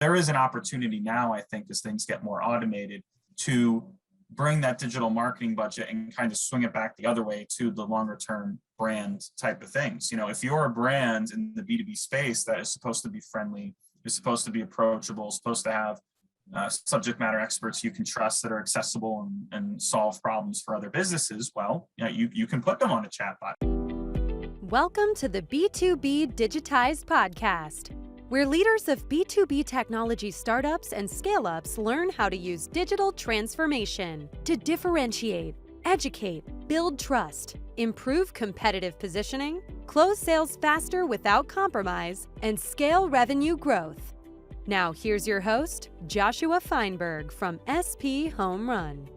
there is an opportunity now, I think, as things get more automated, to bring that digital marketing budget and kind of swing it back the other way to the longer term brand type of things. If you're a brand in the B2B space that is supposed to be friendly, is supposed to be approachable, supposed to have subject matter experts you can trust that are accessible and solve problems for other businesses, well, you can put them on a chatbot. Welcome to the B2B Digitized Podcast, where leaders of B2B technology startups and scale-ups learn how to use digital transformation to differentiate, educate, build trust, improve competitive positioning, close sales faster without compromise, and scale revenue growth. Now here's your host, Joshua Feinberg from SP Home Run.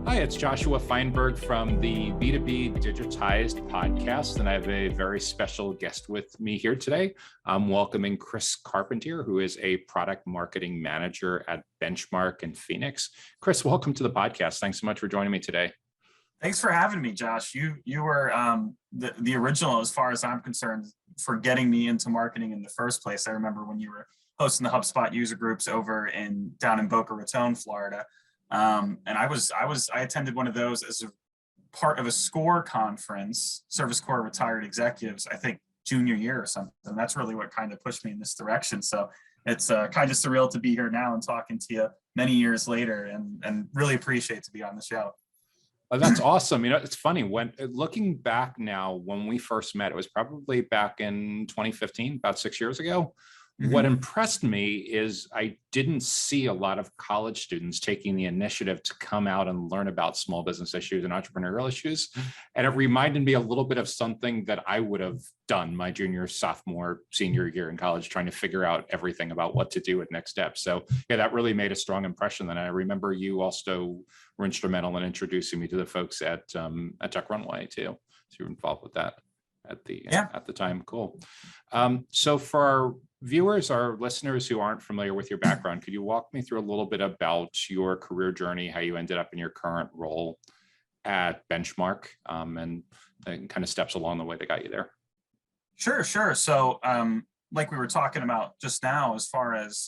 Hi, it's Joshua Feinberg from the B2B Digitized Podcast, and I have a very special guest with me here today. I'm welcoming Chris Carpentier, who is a product marketing manager at Benchmark in Phoenix. Chris, welcome to the podcast. Thanks so much for joining me today. Thanks for having me, Josh. You were the original, as far as I'm concerned, for getting me into marketing in the first place. I remember when you were hosting the HubSpot user groups over down in Boca Raton, Florida. And I attended one of those as a part of a SCORE conference, Service Corps Retired Executives, I think junior year or something. That's really what kind of pushed me in this direction. So it's kind of surreal to be here now and talking to you many years later, and really appreciate to be on the show. Oh, that's awesome. It's funny, when looking back now, when we first met, it was probably back in 2015, about 6 years ago. Mm-hmm. What impressed me is I didn't see a lot of college students taking the initiative to come out and learn about small business issues and entrepreneurial issues. And it reminded me a little bit of something that I would have done my junior, sophomore, senior year in college, trying to figure out everything about what to do with next steps. So yeah, that really made a strong impression. And I remember you also were instrumental in introducing me to the folks at Tech Runway too. So you were involved with that at the time. Cool. So for our viewers, our listeners who aren't familiar with your background, could you walk me through a little bit about your career journey, how you ended up in your current role at Benchmark, and kind of steps along the way that got you there? Sure. So like we were talking about just now, as far as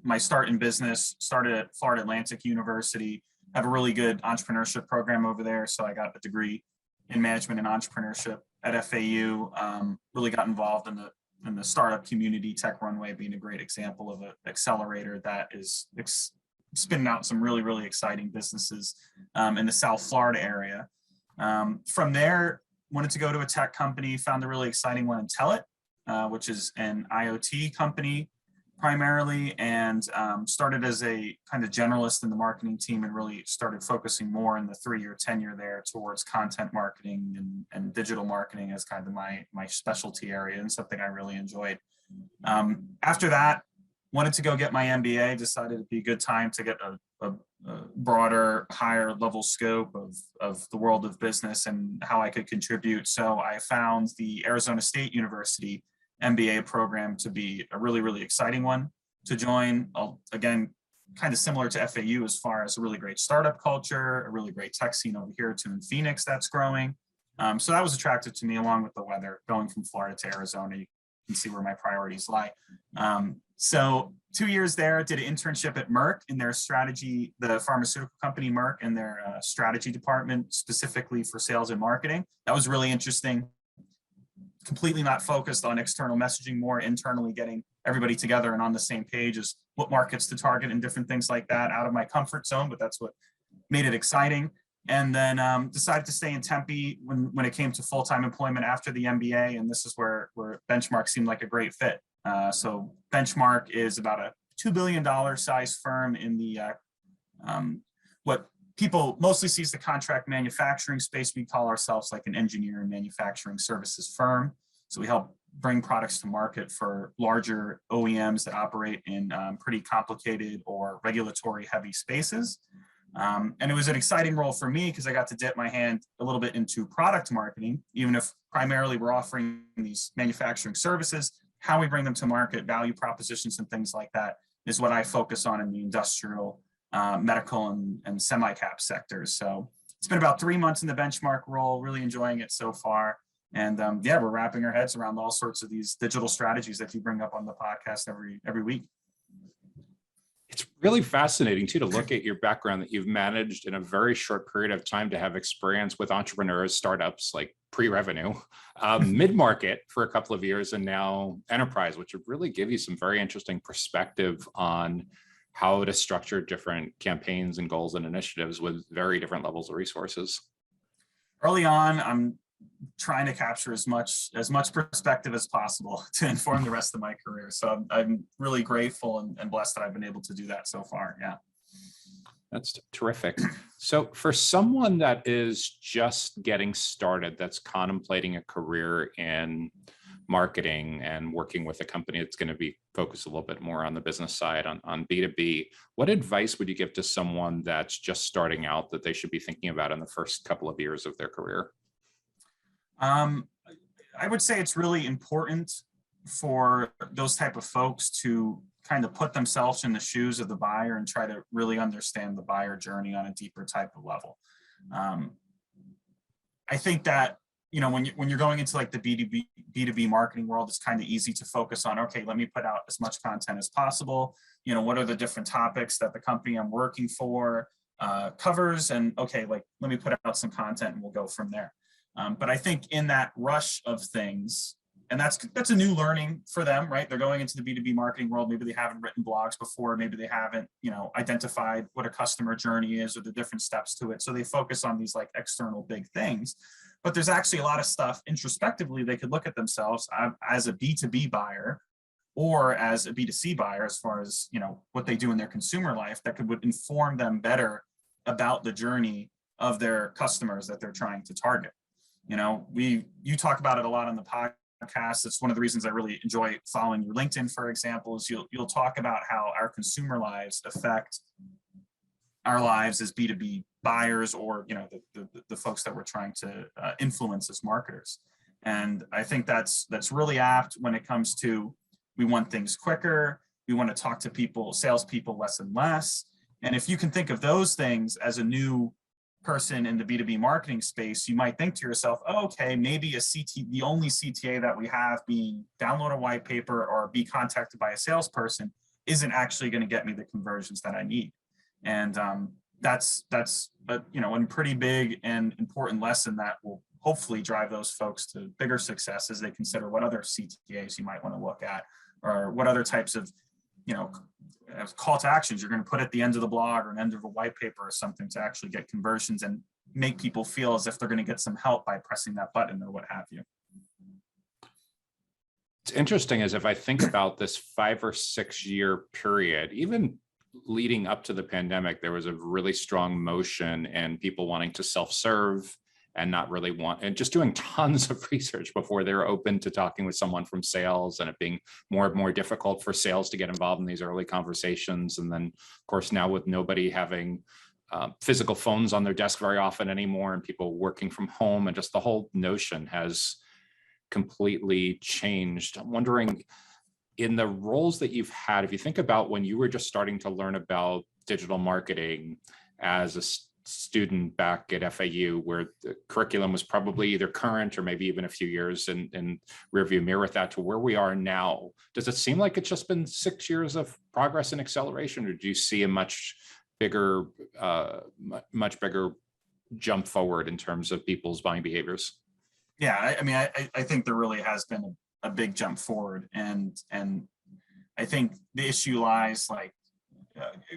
my start in business, started at Florida Atlantic University, have a really good entrepreneurship program over there. So I got a degree in management and entrepreneurship at FAU, really got involved in the startup community, Tech Runway being a great example of an accelerator that is spinning out some really, really exciting businesses in the South Florida area. From there, wanted to go to a tech company, found a really exciting one in Telit, which is an IoT company primarily, and started as a kind of generalist in the marketing team and really started focusing more in the 3-year tenure there towards content marketing and digital marketing as kind of my specialty area and something I really enjoyed. After that, wanted to go get my MBA, decided it'd be a good time to get a broader, higher level scope of the world of business and how I could contribute. So I found the Arizona State University MBA program to be a really, really exciting one to join. Again, kind of similar to FAU as far as a really great startup culture, a really great tech scene over here too in Phoenix that's growing. So that was attractive to me, along with the weather. Going from Florida to Arizona, you can see where my priorities lie. So 2 years there, did an internship at Merck in their strategy, the pharmaceutical company Merck, in their strategy department, specifically for sales and marketing. That was really interesting. Completely not focused on external messaging, more internally getting everybody together and on the same page as what markets to target and different things like that, out of my comfort zone, but that's what made it exciting. And then decided to stay in Tempe when it came to full-time employment after the MBA, and this is where Benchmark seemed like a great fit. So Benchmark is about a $2 billion size firm in the what people mostly see as the contract manufacturing space. We call ourselves like an engineering manufacturing services firm. So we help bring products to market for larger OEMs that operate in pretty complicated or regulatory heavy spaces. And it was an exciting role for me because I got to dip my hand a little bit into product marketing, even if primarily we're offering these manufacturing services. How we bring them to market, value propositions and things like that is what I focus on in the industrial, medical and semi-cap sectors. So it's been about 3 months in the Benchmark role, really enjoying it so far. And yeah, we're wrapping our heads around all sorts of these digital strategies that you bring up on the podcast every week. really fascinating too, to look at your background, that you've managed in a very short period of time to have experience with entrepreneurs, startups, like pre-revenue, mid-market for a couple of years, and now enterprise, which would really give you some very interesting perspective on how to structure different campaigns and goals and initiatives with very different levels of resources. Early on, I'm trying to capture as much perspective as possible to inform the rest of my career. So I'm really grateful and blessed that I've been able to do that so far. Yeah. That's terrific. So for someone that is just getting started, that's contemplating a career in marketing and working with a company that's going to be focused a little bit more on the business side, on B2B, what advice would you give to someone that's just starting out that they should be thinking about in the first couple of years of their career? I would say it's really important for those type of folks to kind of put themselves in the shoes of the buyer and try to really understand the buyer journey on a deeper type of level. I think that, you know, when you're going into like the B2B marketing world, it's kind of easy to focus on, okay, let me put out as much content as possible. You know, what are the different topics that the company I'm working for covers? And okay, like, let me put out some content and we'll go from there. But I think in that rush of things, and that's a new learning for them, right? They're going into the B2B marketing world. Maybe they haven't written blogs before. Maybe they haven't, you know, identified what a customer journey is or the different steps to it. So they focus on these like external big things. But there's actually a lot of stuff introspectively they could look at themselves as a B2B buyer or as a B2C buyer, as far as, you know, what they do in their consumer life that would inform them better about the journey of their customers that they're trying to target. You know, you talk about it a lot on the podcast. It's one of the reasons I really enjoy following your LinkedIn, for example, is you'll talk about how our consumer lives affect our lives as B2B buyers, or, you know, the folks that we're trying to influence as marketers. And I think that's really apt when it comes to, we want things quicker. We want to talk to people, salespeople, less and less. And if you can think of those things as a new person in the B2B marketing space, you might think to yourself, oh, okay, maybe the only CTA that we have being download a white paper or be contacted by a salesperson isn't actually going to get me the conversions that I need. And that's a, you know, a pretty big and important lesson that will hopefully drive those folks to bigger success as they consider what other CTAs you might want to look at, or what other types of, you know, call to actions you're going to put at the end of the blog or an end of a white paper or something to actually get conversions and make people feel as if they're going to get some help by pressing that button or what have you. It's interesting, as if I think about this 5 or 6 year period, even leading up to the pandemic, there was a really strong motion and people wanting to self-serve and not really and just doing tons of research before they're open to talking with someone from sales, and it being more and more difficult for sales to get involved in these early conversations. And then, of course, now with nobody having physical phones on their desk very often anymore, and people working from home, and just the whole notion has completely changed. I'm wondering, in the roles that you've had, if you think about when you were just starting to learn about digital marketing as a student back at FAU, where the curriculum was probably either current or maybe even a few years in rearview mirror with that, to where we are now, does it seem like it's just been 6 years of progress and acceleration, or do you see a much bigger jump forward in terms of people's buying behaviors? Yeah, I mean, I think there really has been a big jump forward, and I think the issue lies, like,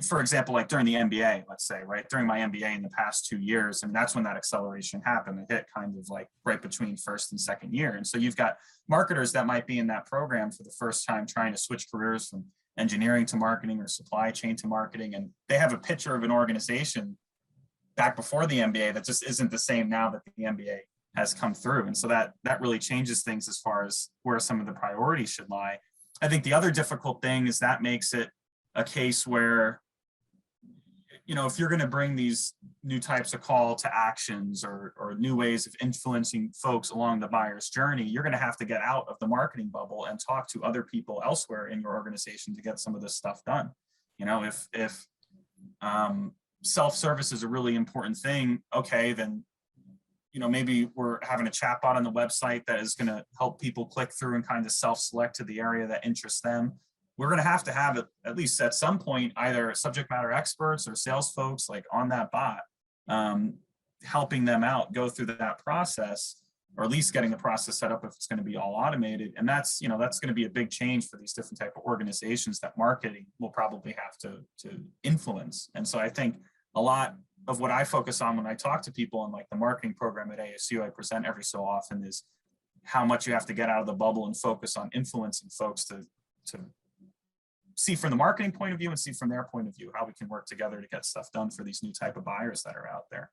for example, like during the MBA, let's say, right? During my MBA in the past 2 years, and that's when that acceleration happened. It hit kind of like right between first and second year. And so you've got marketers that might be in that program for the first time, trying to switch careers from engineering to marketing or supply chain to marketing. And they have a picture of an organization back before the MBA that just isn't the same now that the MBA has come through. And so that really changes things as far as where some of the priorities should lie. I think the other difficult thing is that makes it a case where, you know, if you're going to bring these new types of call to actions or new ways of influencing folks along the buyer's journey, you're going to have to get out of the marketing bubble and talk to other people elsewhere in your organization to get some of this stuff done. You know, if self-service is a really important thing, okay, then, you know, maybe we're having a chatbot on the website that is going to help people click through and kind of self-select to the area that interests them. we're going to have at least at some point, either subject matter experts or sales folks like on that bot, helping them out, go through that process, or at least getting the process set up if it's going to be all automated. And that's, that's going to be a big change for these different type of organizations that marketing will probably have to influence. And so I think a lot of what I focus on when I talk to people in like the marketing program at ASU, I present every so often, is how much you have to get out of the bubble and focus on influencing folks to see from the marketing point of view and see from their point of view how we can work together to get stuff done for these new type of buyers that are out there.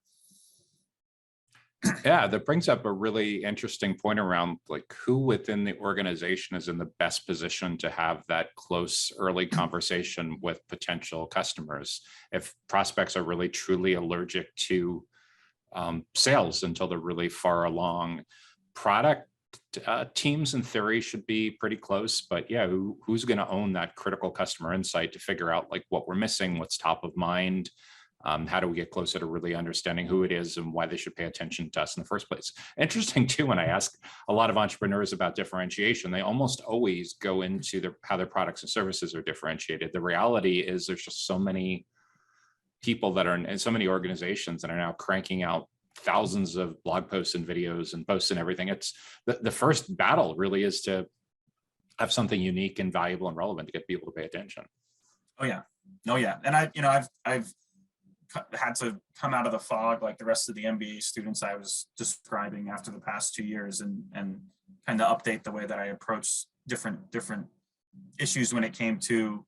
Yeah, that brings up a really interesting point around like who within the organization is in the best position to have that close early conversation with potential customers. If prospects are really truly allergic to sales until they're really far along, product teams in theory should be pretty close, but yeah, who's going to own that critical customer insight to figure out like what we're missing, what's top of mind? How do we get closer to really understanding who it is and why they should pay attention to us in the first place? Interesting too, when I ask a lot of entrepreneurs about differentiation, they almost always go into how their products and services are differentiated. The reality is there's just so many people that are in so many organizations that are now cranking out thousands of blog posts and videos and posts and everything. It's the first battle really is to have something unique and valuable and relevant to get people to pay attention. Oh yeah. And I've had to come out of the fog like the rest of the MBA students I was describing after the past 2 years and kind of update the way that I approach different issues when it came to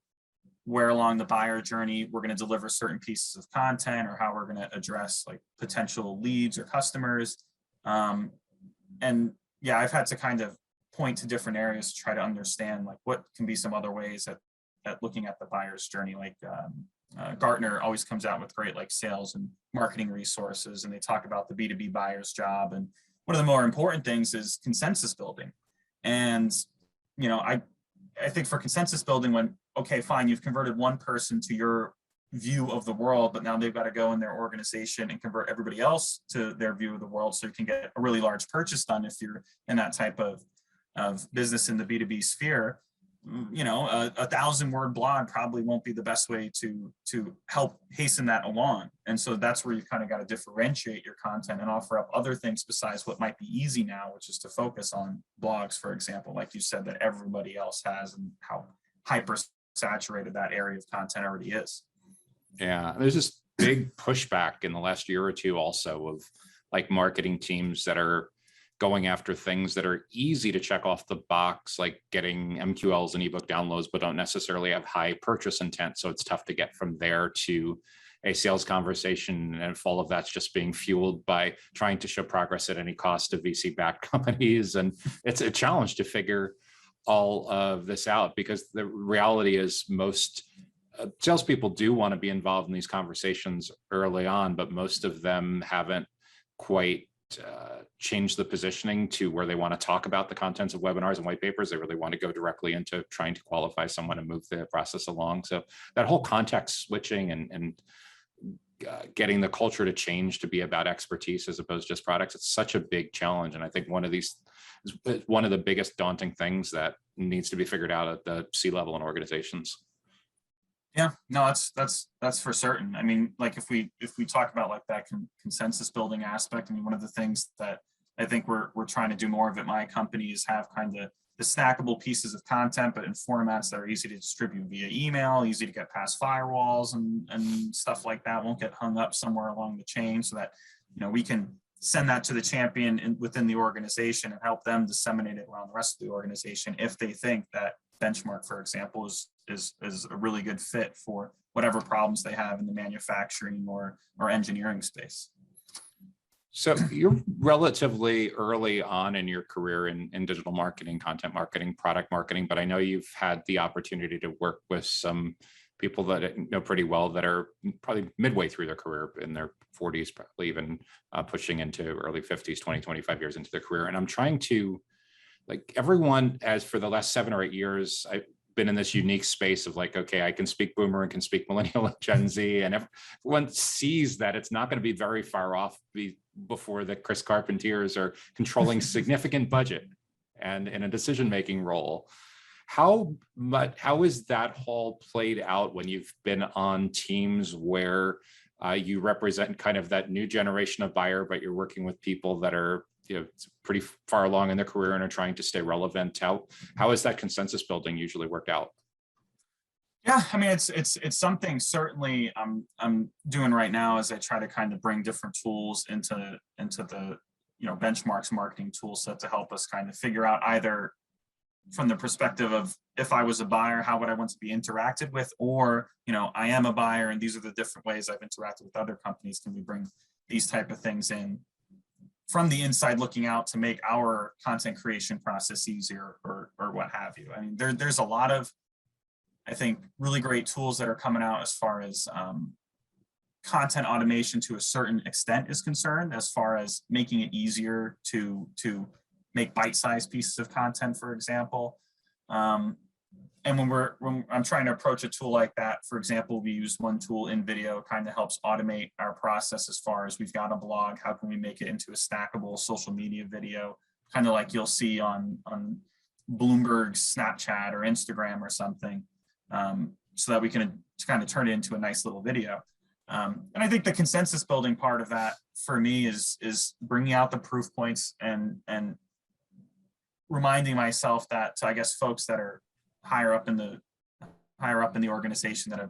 where along the buyer journey we're going to deliver certain pieces of content, or how we're going to address like potential leads or customers. And yeah, I've had to kind of point to different areas to try to understand like what can be some other ways at looking at the buyer's journey. Like Gartner always comes out with great like sales and marketing resources, and they talk about the B2B buyer's job. And one of the more important things is consensus building. And, I think for consensus building, when, okay, fine, you've converted one person to your view of the world, but now they've got to go in their organization and convert everybody else to their view of the world, so you can get a really large purchase done if you're in that type of business in the B2B sphere. A 1,000-word blog probably won't be the best way to help hasten that along. And so that's where you kind of got to differentiate your content and offer up other things besides what might be easy now, which is to focus on blogs, for example, like you said, that everybody else has, and how hyper saturated that area of content already is. Yeah, there's this big pushback in the last year or two also of like marketing teams that are going after things that are easy to check off the box, like getting MQLs and ebook downloads, but don't necessarily have high purchase intent. So it's tough to get from there to a sales conversation. And if all of that's just being fueled by trying to show progress at any cost to VC-backed companies. And it's a challenge to figure all of this out, because the reality is most salespeople do want to be involved in these conversations early on, but most of them haven't quite change the positioning to where they want to talk about the contents of webinars and white papers. They really want to go directly into trying to qualify someone and move the process along. So that whole context switching and getting the culture to change to be about expertise as opposed to just products, it's such a big challenge. And I think one of the biggest daunting things that needs to be figured out at the C-level in organizations. Yeah, no, that's for certain. I mean, like if we talk about like that consensus building aspect, I mean, one of the things that I think we're trying to do more of at my company is have kind of the snackable pieces of content, but in formats that are easy to distribute via email, easy to get past firewalls and stuff like that, won't get hung up somewhere along the chain, so that we can send that to the champion within the organization and help them disseminate it around the rest of the organization if they think that benchmark, for example, is a really good fit for whatever problems they have in the manufacturing or engineering space. So you're relatively early on in your career in digital marketing, content marketing, product marketing, but I know you've had the opportunity to work with some people that know pretty well that are probably midway through their career, in their 40s, probably even pushing into early 50s, 20, 25 years into their career. And I'm trying to, like everyone, as for the last 7 or 8 years, I've been in this unique space of like, okay, I can speak boomer and can speak millennial and Gen Z, and everyone sees that it's not going to be very far off before the Chris Carpentiers are controlling significant budget and in a decision-making role. How is that all played out when you've been on teams where you represent kind of that new generation of buyer, but you're working with people that are pretty far along in their career and are trying to stay relevant? How is that consensus building usually worked out? Yeah, I mean, it's something certainly I'm doing right now as I try to kind of bring different tools into the benchmarks marketing tool set to help us kind of figure out, either from the perspective of, if I was a buyer, how would I want to be interacted with, or I am a buyer and these are the different ways I've interacted with other companies. Can we bring these type of things in from the inside looking out to make our content creation process easier, or what have you? I mean, there's a lot of, I think, really great tools that are coming out as far as content automation to a certain extent is concerned, as far as making it easier to make bite-sized pieces of content, for example. And when I'm trying to approach a tool like that, for example, we use one tool in video, kind of helps automate our process as far as, we've got a blog, how can we make it into a snackable social media video, kind of like you'll see on Bloomberg's Snapchat or Instagram or something, so that we can kind of turn it into a nice little video. And I think the consensus building part of that for me is bringing out the proof points and reminding myself that, I guess, folks that are higher up in the organization that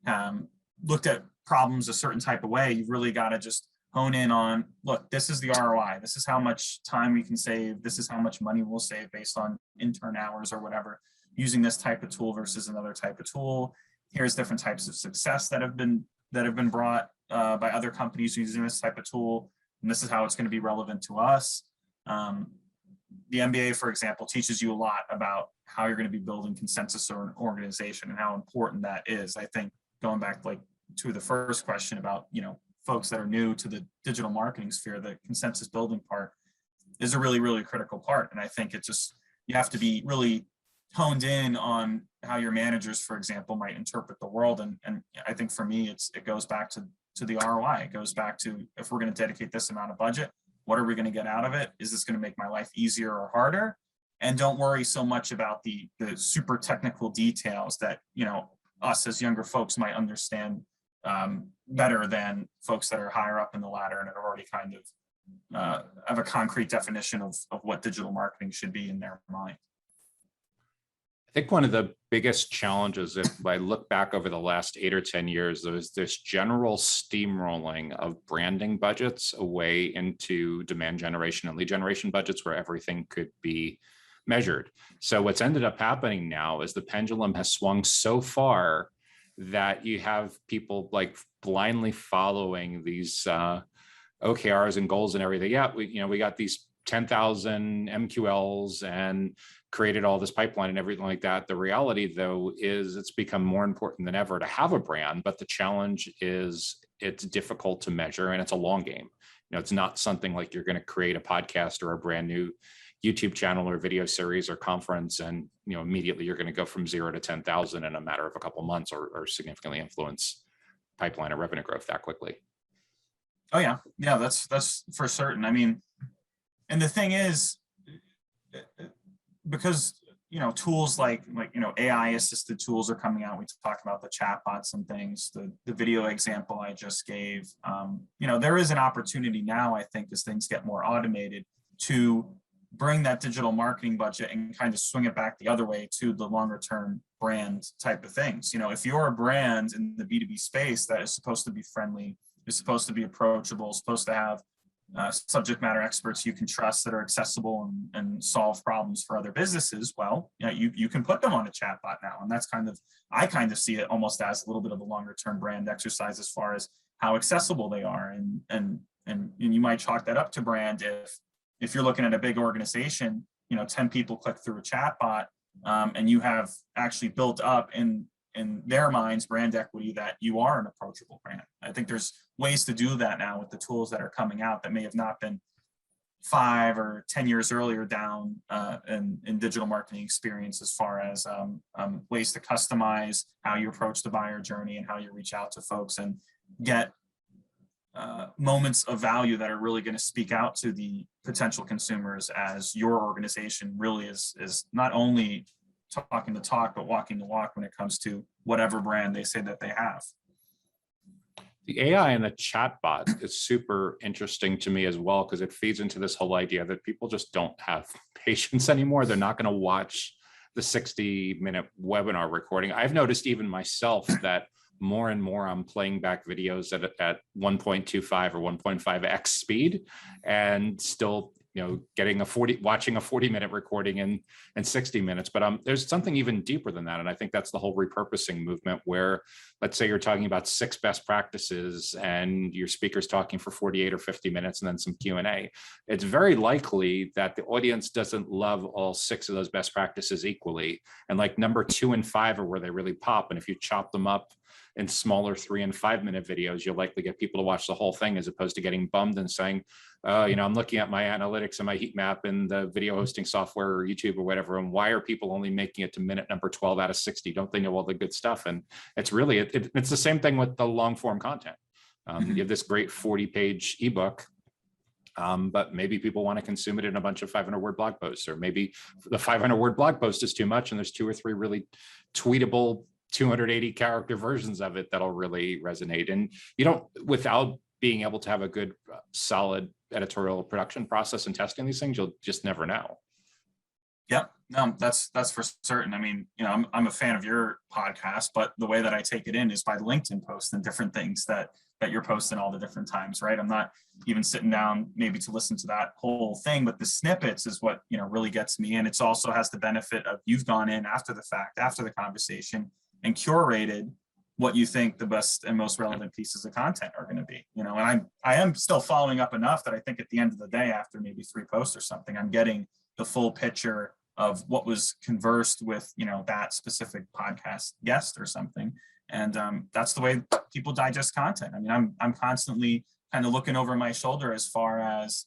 have looked at problems a certain type of way, you've really got to just hone in on, look, this is the ROI. This is how much time we can save. This is how much money we'll save based on intern hours or whatever, using this type of tool versus another type of tool. Here's different types of success that have been brought by other companies using this type of tool, and this is how it's going to be relevant to us. The MBA, for example, teaches you a lot about how you're going to be building consensus or an organization and how important that is. I think, going back to the first question about folks that are new to the digital marketing sphere, the consensus building part is a really, really critical part. And I think you have to be really honed in on how your managers, for example, might interpret the world. And I think for me, it goes back to the ROI. It goes back to, if we're going to dedicate this amount of budget, what are we going to get out of it? Is this going to make my life easier or harder? And don't worry so much about the super technical details that us as younger folks might understand better than folks that are higher up in the ladder and are already kind of have a concrete definition of what digital marketing should be in their mind. I think one of the biggest challenges, if I look back over the last 8 or 10 years, there's this general steamrolling of branding budgets away into demand generation and lead generation budgets where everything could be measured. So what's ended up happening now is the pendulum has swung so far that you have people blindly following these OKRs and goals and everything. Yeah, we got these 10,000 MQLs and created all this pipeline and everything like that. The reality, though, is it's become more important than ever to have a brand, but the challenge is it's difficult to measure and it's a long game. It's not something like you're going to create a podcast or a brand new YouTube channel or video series or conference and immediately you're going to go from 0 to 10,000 in a matter of a couple months or significantly influence pipeline or revenue growth that quickly. Oh yeah, that's for certain. I mean, and the thing is, because tools like AI assisted tools are coming out. We talked about the chatbots and things. The video example I just gave. There is an opportunity now, I think, as things get more automated, to bring that digital marketing budget and kind of swing it back the other way to the longer term brand type of things. If you're a brand in the B2B space that is supposed to be friendly, is supposed to be approachable, supposed to have subject matter experts you can trust that are accessible and solve problems for other businesses, well, you can put them on a chatbot now. And that's I kind of see it almost as a little bit of a longer term brand exercise as far as how accessible they are. And you might chalk that up to brand if you're looking at a big organization, 10 people click through a chatbot, and you have actually built up in their minds brand equity that you are an approachable brand. I think there's ways to do that now with the tools that are coming out that may have not been 5 or 10 years earlier down in digital marketing experience, as far as ways to customize how you approach the buyer journey and how you reach out to folks and get moments of value that are really going to speak out to the potential consumers, as your organization really is not only talking the talk, but walking the walk when it comes to whatever brand they say that they have. The AI and the chatbot is super interesting to me as well, because it feeds into this whole idea that people just don't have patience anymore. They're not going to watch the 60-minute webinar recording. I've noticed even myself that more and more I'm playing back videos at 1.25 or 1.5x speed, and still, getting watching a 40-minute recording in 60 minutes. But there's something even deeper than that. And I think that's the whole repurposing movement, where let's say you're talking about 6 best practices and your speaker's talking for 48 or 50 minutes and then some Q&A. It's very likely that the audience doesn't love all 6 of those best practices equally. And like number 2 and 5 are where they really pop. And if you chop them up in smaller 3 and 5 minute videos, you'll likely get people to watch the whole thing, as opposed to getting bummed and saying, I'm looking at my analytics and my heat map and the video hosting software or YouTube or whatever, and why are people only making it to minute number 12 out of 60? Don't they know all the good stuff? And it's really, it's the same thing with the long form content. You have this great 40-page ebook, but maybe people want to consume it in a bunch of 500-word blog posts, or maybe the 500-word blog post is too much and there's 2 or 3 really tweetable 280 character versions of it that'll really resonate. And without being able to have a good, solid editorial production process and testing these things, you'll just never know. Yep, no, that's for certain. I mean, I'm a fan of your podcast, but the way that I take it in is by LinkedIn posts and different things that you're posting all the different times, right? I'm not even sitting down maybe to listen to that whole thing, but the snippets is what, really gets me. And it's also has the benefit of you've gone in after the fact, after the conversation, and curated what you think the best and most relevant pieces of content are going to be, and I am still following up enough that I think at the end of the day, after maybe 3 posts or something, I'm getting the full picture of what was conversed with, that specific podcast guest or something. And that's the way people digest content. I mean, I'm constantly kind of looking over my shoulder as far as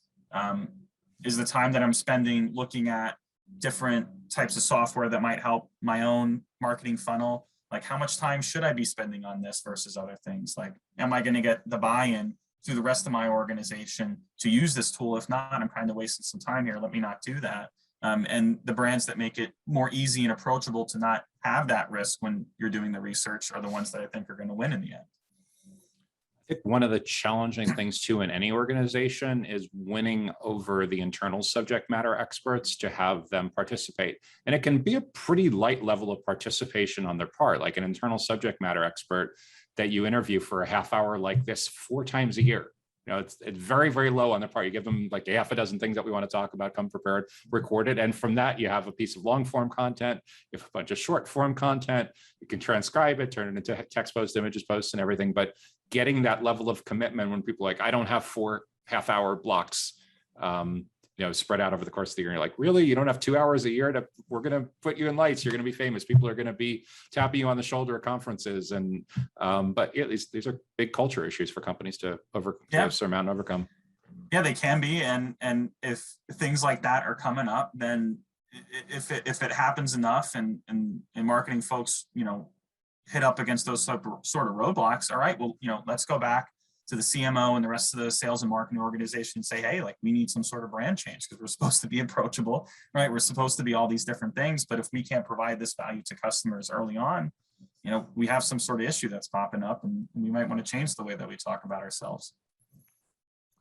is the time that I'm spending looking at different types of software that might help my own marketing funnel. Like, how much time should I be spending on this versus other things? Like, am I going to get the buy-in through the rest of my organization to use this tool? If not, I'm kind of wasting some time here. Let me not do that. And the brands that make it more easy and approachable to not have that risk when you're doing the research are the ones that I think are going to win in the end. I think one of the challenging things too in any organization is winning over the internal subject matter experts to have them participate. And it can be a pretty light level of participation on their part, like an internal subject matter expert that you interview for a half hour like this 4 times a year. It's very, very low on their part. You give them like a half a dozen things that we want to talk about, come prepared, record it. And from that, you have a piece of long form content, you have a bunch of short form content, you can transcribe it, turn it into text posts, images posts and everything. But getting that level of commitment when people are like, I don't have 4 half-hour blocks, spread out over the course of the year. And you're like, really? You don't have 2 hours a year we're going to put you in lights. You're going to be famous. People are going to be tapping you on the shoulder at conferences. And, but yeah, these are big culture issues for companies to surmount and overcome. Yeah, they can be. And if things like that are coming up, then if it happens enough and marketing folks, hit up against those sort of roadblocks, all right, well, let's go back to the CMO and the rest of the sales and marketing organization and say, hey, like, we need some sort of brand change because we're supposed to be approachable, right? We're supposed to be all these different things, but if we can't provide this value to customers early on, we have some sort of issue that's popping up, and we might want to change the way that we talk about ourselves.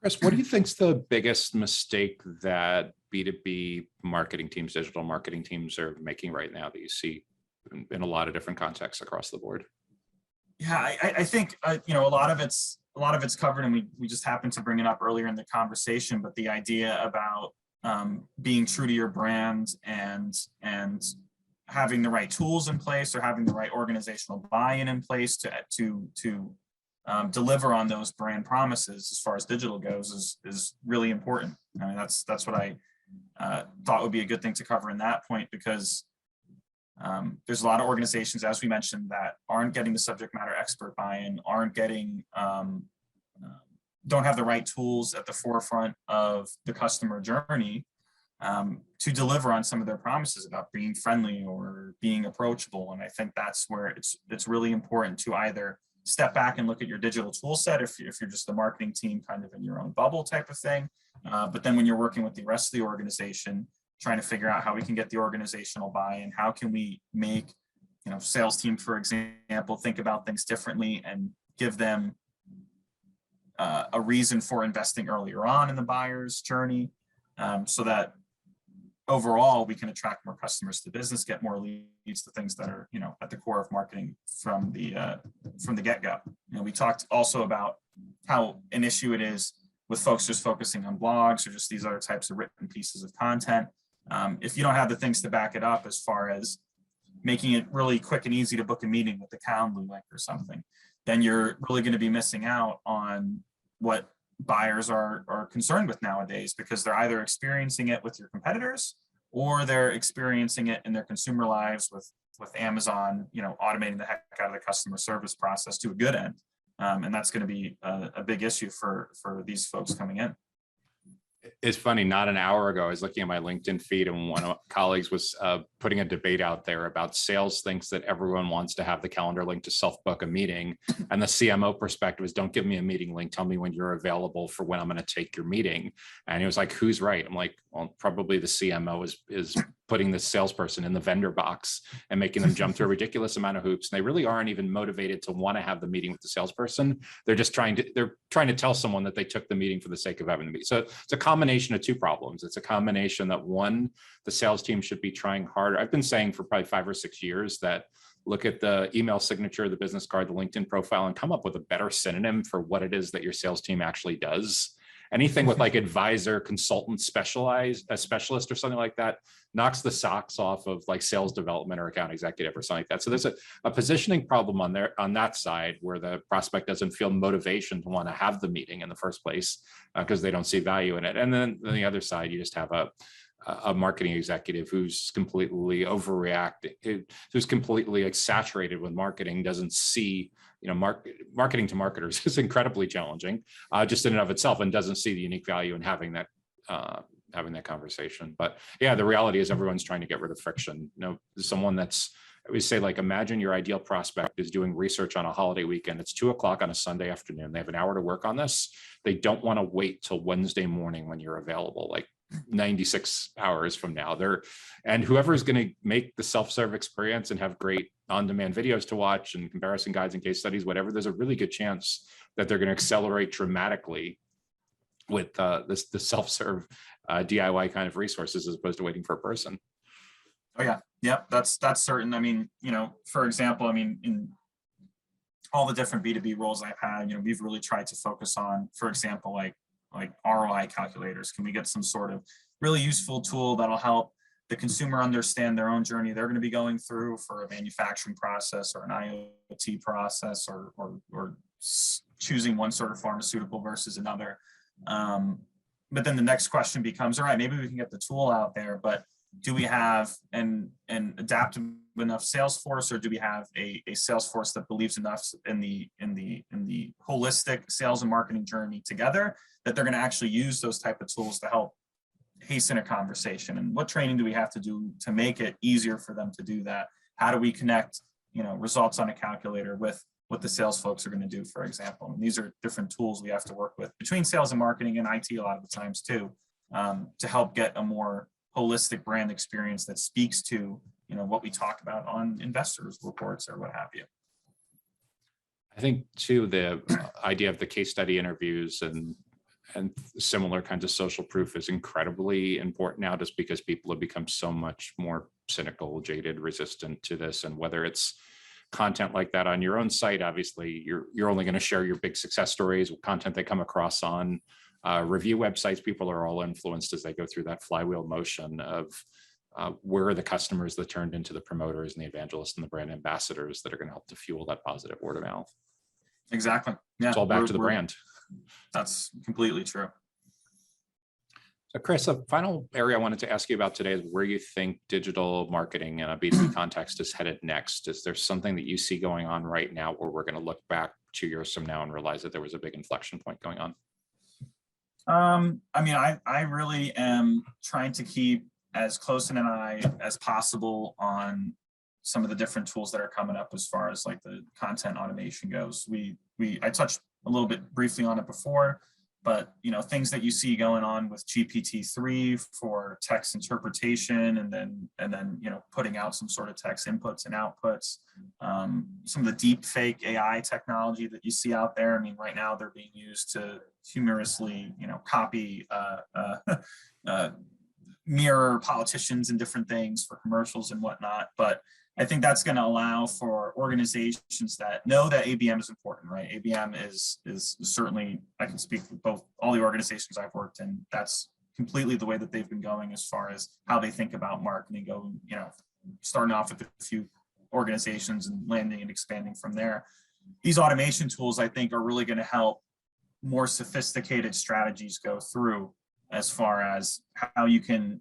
Chris, what do you think's the biggest mistake that B2B marketing teams, digital marketing teams are making right now that you see in a lot of different contexts across the board? Yeah, I think, a lot of it's covered, and we just happened to bring it up earlier in the conversation, but the idea about being true to your brand and having the right tools in place or having the right organizational buy-in in place to deliver on those brand promises as far as digital goes is really important. I mean, that's what I thought would be a good thing to cover in that point, because there's a lot of organizations, as we mentioned, that aren't getting the subject matter expert buy-in, aren't getting, don't have the right tools at the forefront of the customer journey to deliver on some of their promises about being friendly or being approachable. And I think that's where it's really important to either step back and look at your digital tool set if you're just the marketing team kind of in your own bubble type of thing. But then when you're working with the rest of the organization, trying to figure out how we can get the organizational buy-in. How can we make, sales team, for example, think about things differently and give them a reason for investing earlier on in the buyer's journey, so that overall we can attract more customers to the business, get more leads, to things that are at the core of marketing from the get-go. We talked also about how an issue it is with folks just focusing on blogs or just these other types of written pieces of content. If you don't have the things to back it up, as far as making it really quick and easy to book a meeting with the Calendly link or something, then you're really going to be missing out on what buyers are concerned with nowadays, because they're either experiencing it with your competitors or they're experiencing it in their consumer lives with Amazon, automating the heck out of the customer service process to a good end. And that's going to be a big issue for these folks coming in. It's funny, not an hour ago, I was looking at my LinkedIn feed and one of my colleagues was putting a debate out there about sales thinks that everyone wants to have the calendar link to self-book a meeting. And the CMO perspective is, don't give me a meeting link, tell me when you're available for when I'm going to take your meeting. And he was like, who's right? I'm like, well, probably the CMO is putting the salesperson in the vendor box and making them jump through a ridiculous amount of hoops. And they really aren't even motivated to want to have the meeting with the salesperson. They're just trying to tell someone that they took the meeting for the sake of having the meeting. So it's a combination of two problems. It's a combination that, one, the sales team should be trying harder. I've been saying for probably 5 or 6 years that look at the email signature, the business card, the LinkedIn profile, and come up with a better synonym for what it is that your sales team actually does. Anything with like advisor, consultant, specialist or something like that knocks the socks off of like sales development or account executive or something like that. So there's a positioning problem on that side, where the prospect doesn't feel motivation to want to have the meeting in the first place because they don't see value in it. And then on the other side, you just have a marketing executive who's completely overreacting, who's completely like saturated with marketing, doesn't see, marketing to marketers is incredibly challenging just in and of itself, and doesn't see the unique value in having that conversation. But yeah, the reality is everyone's trying to get rid of friction. Someone that's, I would say, like, imagine your ideal prospect is doing research on a holiday weekend. It's 2:00 on a Sunday afternoon. They have an hour to work on this. They don't want to wait till Wednesday morning when you're available, like 96 hours from now. And whoever is going to make the self-serve experience and have great on-demand videos to watch and comparison guides and case studies, whatever, there's a really good chance that they're going to accelerate dramatically with the self-serve DIY kind of resources, as opposed to waiting for a person. Oh yeah. Yep. That's certain. I mean, for example, in all the different B2B roles I've had, we've really tried to focus on, for example, like ROI calculators. Can we get some sort of really useful tool that'll help the consumer understand their own journey they're going to be going through for a manufacturing process or an IoT process, or choosing one sort of pharmaceutical versus another. But then the next question becomes, all right, maybe we can get the tool out there, but do we have an adaptive enough sales force, or do we have a sales force that believes enough in the holistic sales and marketing journey together that they're going to actually use those type of tools to help hasten a conversation? And what training do we have to do to make it easier for them to do that? How do we connect, results on a calculator with what the sales folks are going to do, for example? And these are different tools we have to work with between sales and marketing and IT a lot of the times too, to help get a more holistic brand experience that speaks to, what we talk about on investors reports or what have you. I think too, the idea of the case study interviews and similar kinds of social proof is incredibly important now, just because people have become so much more cynical, jaded, resistant to this. And whether it's content like that on your own site, obviously you're only going to share your big success stories with content they come across on review websites. People are all influenced as they go through that flywheel motion of where are the customers that turned into the promoters and the evangelists and the brand ambassadors that are going to help to fuel that positive word of mouth. Exactly. Yeah. It's all back to the brand. That's completely true. So Chris, a final area I wanted to ask you about today is where you think digital marketing in a B2B context is headed next. Is there something that you see going on right now where we're going to look back 2 years from now and realize that there was a big inflection point going on? I really am trying to keep as close an eye as possible on some of the different tools that are coming up as far as like the content automation goes. I touched a little bit briefly on it before, But things that you see going on with GPT-3 for text interpretation, and then putting out some sort of text inputs and outputs. Some of the deep fake AI technology that you see out there. I mean, right now they're being used to humorously, copy, mirror politicians and different things for commercials and whatnot. But I think that's going to allow for organizations that know that ABM is important, right? ABM is certainly, I can speak for all the organizations I've worked in, that's completely the way that they've been going as far as how they think about marketing, going, starting off with a few organizations and landing and expanding from there. These automation tools, I think, are really going to help more sophisticated strategies go through, as far as how you can,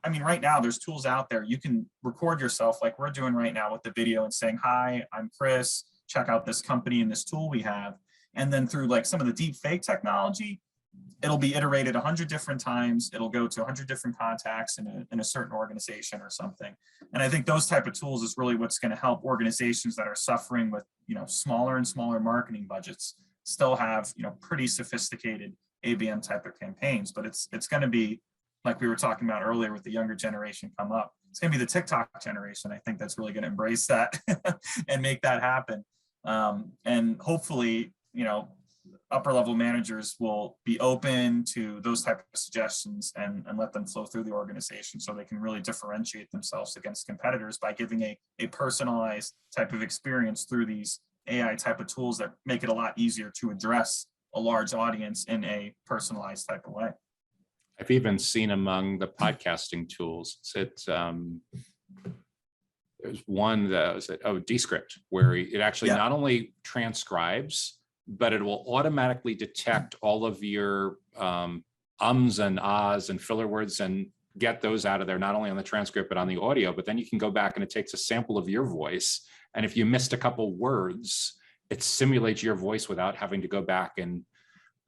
I mean, right now there's tools out there. You can record yourself like we're doing right now with the video and saying, hi, I'm Chris, check out this company and this tool we have. And then through like some of the deep fake technology, it'll be iterated 100 different times. It'll go to 100 different contacts in a certain organization or something. And I think those type of tools is really what's going to help organizations that are suffering with, smaller and smaller marketing budgets still have, pretty sophisticated ABM type of campaigns. But it's going to be, like we were talking about earlier, with the younger generation come up. It's going to be the TikTok generation. I think that's really going to embrace that and make that happen. And hopefully, upper level managers will be open to those type of suggestions and let them flow through the organization, so they can really differentiate themselves against competitors by giving a personalized type of experience through these AI type of tools that make it a lot easier to address a large audience in a personalized type of way. I've even seen among the podcasting tools, there's one that was Descript, where it actually not only transcribes, but it will automatically detect all of your ums and ahs and filler words and get those out of there, not only on the transcript, but on the audio. But then you can go back and it takes a sample of your voice. And if you missed a couple words, it simulates your voice without having to go back and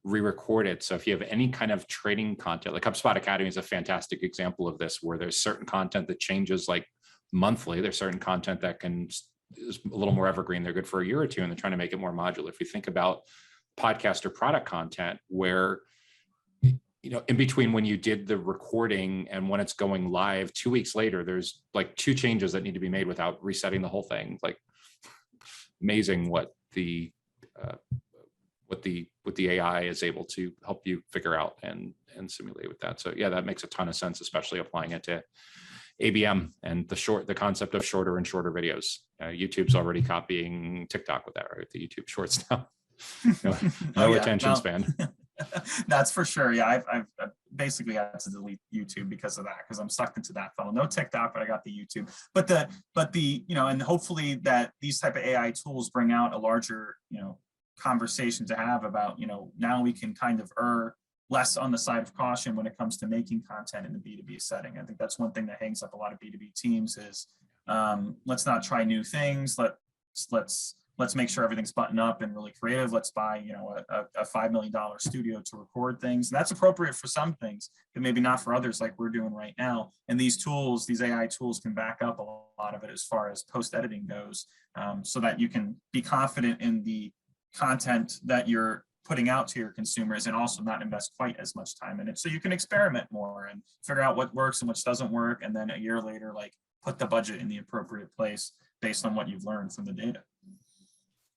re-record it. So if you have any kind of training content, like HubSpot Academy is a fantastic example of this, where there's certain content that changes like monthly. There's certain content that is a little more evergreen. They're good for a year or two, and they're trying to make it more modular. If you think about podcast or product content, where, in between when you did the recording and when it's going live, 2 weeks later, there's like 2 changes that need to be made without resetting the whole thing. Like, amazing what the AI is able to help you figure out and simulate with that. So yeah, that makes a ton of sense, especially applying it to ABM and the concept of shorter and shorter videos. YouTube's already copying TikTok with that, right? The YouTube Shorts now. No attention span. That's for sure. Yeah, I've basically had to delete YouTube because of that, because I'm sucked into that funnel. No TikTok, but I got the YouTube. But the and hopefully that these type of AI tools bring out a larger conversation to have about now we can kind of err less on the side of caution when it comes to making content in the B2B setting. I think that's one thing that hangs up a lot of B2B teams is let's not try new things. Let's make sure everything's buttoned up and really creative. Let's buy, a $5 million studio to record things. And that's appropriate for some things, but maybe not for others, like we're doing right now. And these tools, these AI tools, can back up a lot of it as far as post-editing goes, so that you can be confident in the content that you're putting out to your consumers, and also not invest quite as much time in it. So you can experiment more and figure out what works and what doesn't work. And then a year later, put the budget in the appropriate place based on what you've learned from the data.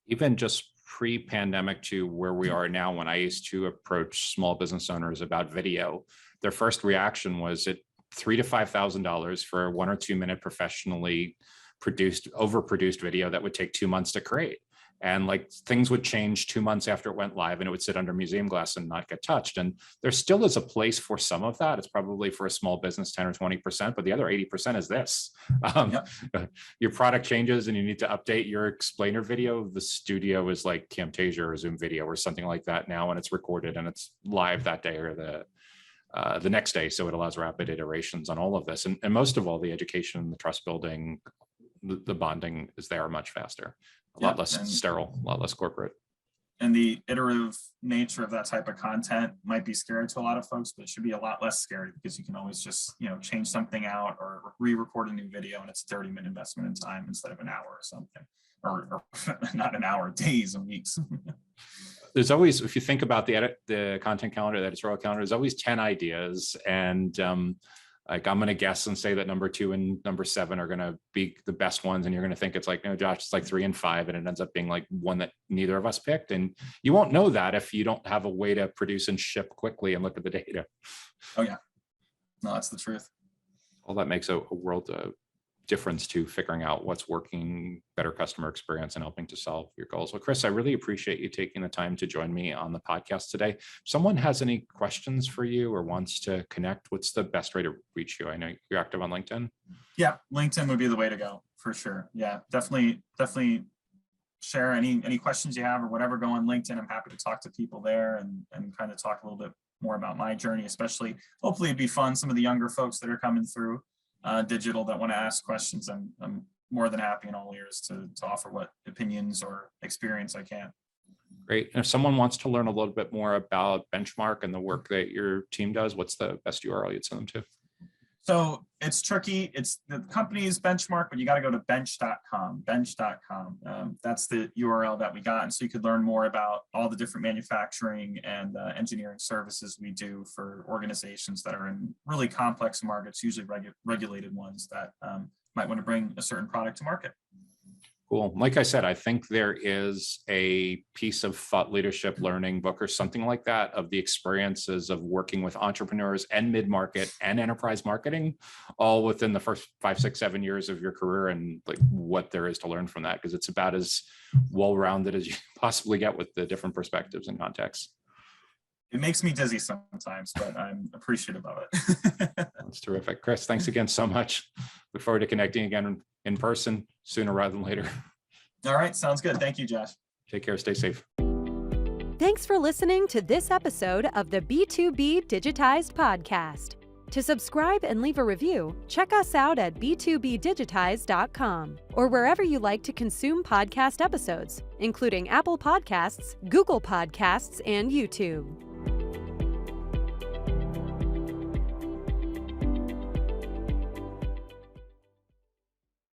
Even just pre-pandemic to where we are now, when I used to approach small business owners about video, their first reaction was at $3,000 to $5,000 for a 1 or 2 minute professionally produced, overproduced video that would take 2 months to create. And things would change 2 months after it went live, and it would sit under museum glass and not get touched. And there still is a place for some of that. It's probably for a small business, 10 or 20%, but the other 80% is this. Your product changes and you need to update your explainer video. The studio is like Camtasia or Zoom Video or something like that now, and it's recorded and it's live that day or the next day. So it allows rapid iterations on all of this. And most of all, the education, the trust building, the bonding is there much faster. A lot less sterile, a lot less corporate. And the iterative nature of that type of content might be scary to a lot of folks, but it should be a lot less scary, because you can always just, change something out or re-record a new video, and it's a 30-minute investment in time instead of an hour or something, or not an hour, days and weeks. there's always, if you think about the content calendar, the editorial calendar, there's always 10 ideas. And like, I'm going to guess and say that number 2 and number 7 are going to be the best ones. And you're going to think it's like, no, Josh, it's like 3 and 5. And it ends up being like one that neither of us picked. And you won't know that if you don't have a way to produce and ship quickly and look at the data. Oh yeah, no, that's the truth. All that makes a world of difference to figuring out what's working, better customer experience, and helping to solve your goals. Well, Chris, I really appreciate you taking the time to join me on the podcast today. If someone has any questions for you or wants to connect, what's the best way to reach you? I know you're active on LinkedIn. Yeah, LinkedIn would be the way to go for sure. Yeah, definitely share any questions you have or whatever, go on LinkedIn. I'm happy to talk to people there and kind of talk a little bit more about my journey, especially hopefully it'd be fun. Some of the younger folks that are coming through digital that want to ask questions. I'm more than happy in all ears to offer what opinions or experience I can. Great. And if someone wants to learn a little bit more about Benchmark and the work that your team does, what's the best URL you'd send them to? So it's tricky. It's the company's Benchmark, but you got to go to bench.com. That's the URL that we got. And so you could learn more about all the different manufacturing and engineering services we do for organizations that are in really complex markets, usually regulated ones that might want to bring a certain product to market. Cool. Like I said, I think there is a piece of thought leadership learning book or something like that of the experiences of working with entrepreneurs and mid-market and enterprise marketing, all within the first 5, 6, 7 years of your career, and like what there is to learn from that, because it's about as well-rounded as you possibly get with the different perspectives and contexts. It makes me dizzy sometimes, but I'm appreciative of it. That's terrific. Chris, thanks again so much. Look forward to connecting again in person sooner rather than later. All right. Sounds good. Thank you, Josh. Take care. Stay safe. Thanks for listening to this episode of the B2B Digitized Podcast. To subscribe and leave a review, check us out at b2bdigitized.com or wherever you like to consume podcast episodes, including Apple Podcasts, Google Podcasts, and YouTube.